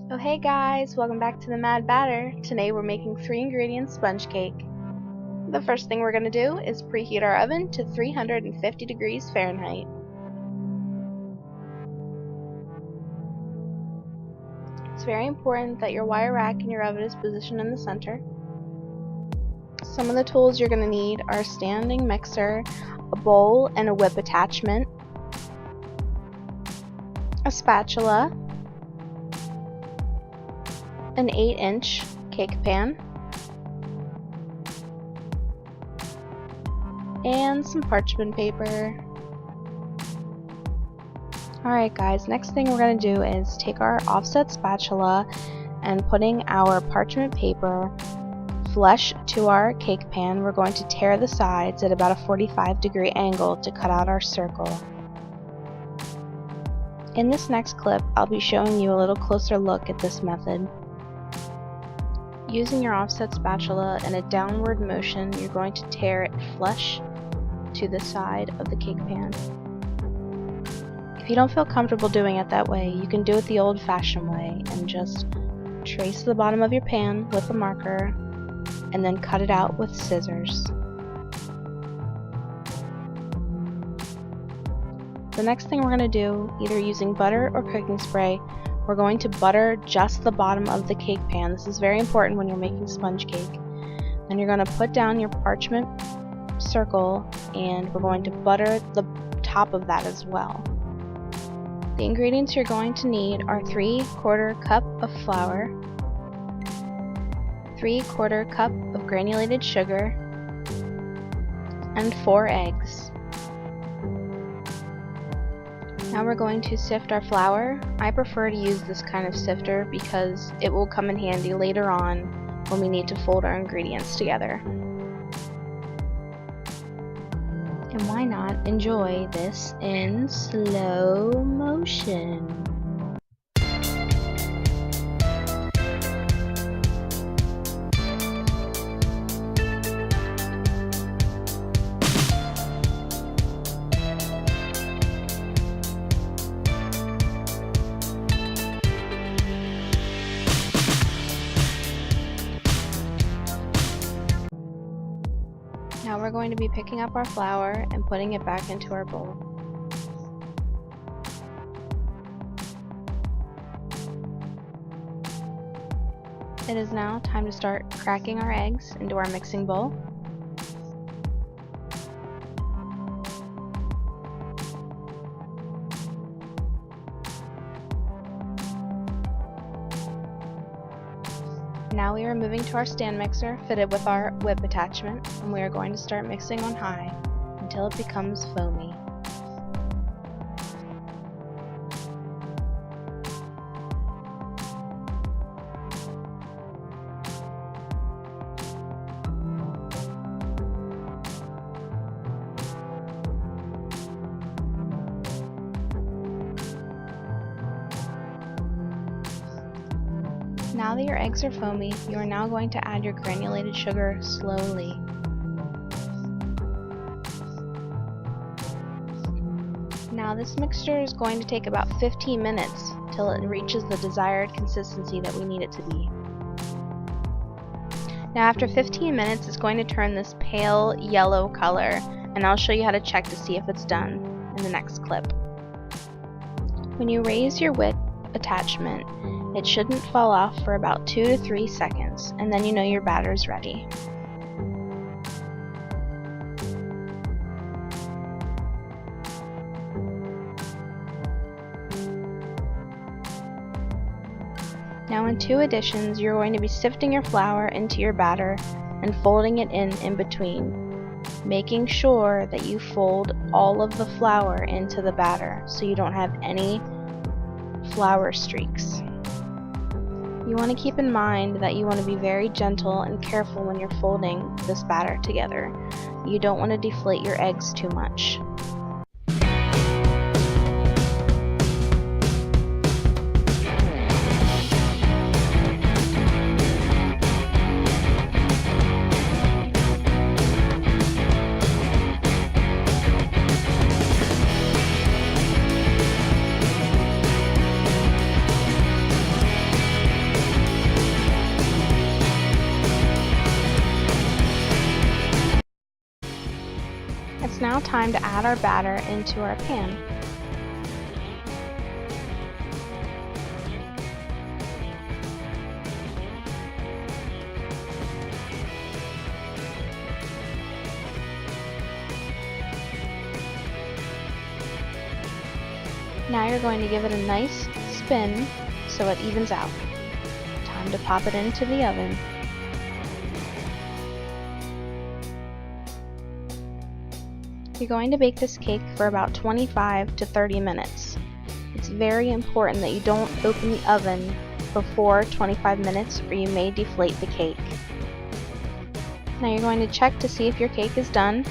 Oh hey guys, welcome back to the Mad Batter. Today we're making 3-ingredient sponge cake. The first thing we're going to do is preheat our oven to 350 degrees Fahrenheit. It's very important that your wire rack in your oven is positioned in the center. Some of the tools you're going to need are a standing mixer, a bowl and a whip attachment, a spatula, an 8-inch cake pan, and some parchment paper. Alright guys, next thing we're going to do is take our offset spatula and putting our parchment paper flush to our cake pan, we're going to tear the sides at about a 45-degree angle to cut out our circle. In this next clip, I'll be showing you a little closer look at this method. Using your offset spatula in a downward motion, you're going to tear it flush to the side of the cake pan. If you don't feel comfortable doing it that way, you can do it the old-fashioned way and just trace the bottom of your pan with a marker and then cut it out with scissors. The next thing we're going to do, either using butter or cooking spray, we're going to butter just the bottom of the cake pan. This is very important when you're making sponge cake. And you're going to put down your parchment circle and we're going to butter the top of that as well. The ingredients you're going to need are 3/4 cup of flour, 3/4 cup of granulated sugar, and 4 eggs. Now we're going to sift our flour. I prefer to use this kind of sifter because it will come in handy later on when we need to fold our ingredients together. And why not enjoy this in slow motion? Now we're going to be picking up our flour and putting it back into our bowl. It is now time to start cracking our eggs into our mixing bowl. Now we are moving to our stand mixer fitted with our whip attachment, and we are going to start mixing on high until it becomes foamy. Now that your eggs are foamy, you are now going to add your granulated sugar slowly. Now this mixture is going to take about 15 minutes till it reaches the desired consistency that we need it to be. Now after 15 minutes it's going to turn this pale yellow color, and I'll show you how to check to see if it's done in the next clip. When you raise your whip attachment, it shouldn't fall off for about 2 to 3 seconds, and then you know your batter is ready. Now in 2 additions, you're going to be sifting your flour into your batter and folding it in between, making sure that you fold all of the flour into the batter so you don't have any flour streaks. You want to keep in mind that you want to be very gentle and careful when you're folding this batter together. You don't want to deflate your eggs too much. now time to add our batter into our pan. Now you're going to give it a nice spin so it evens out. Time to pop it into the oven. You're going to bake this cake for about 25 to 30 minutes. It's very important that you don't open the oven before 25 minutes or you may deflate the cake. Now you're going to check to see if your cake is done.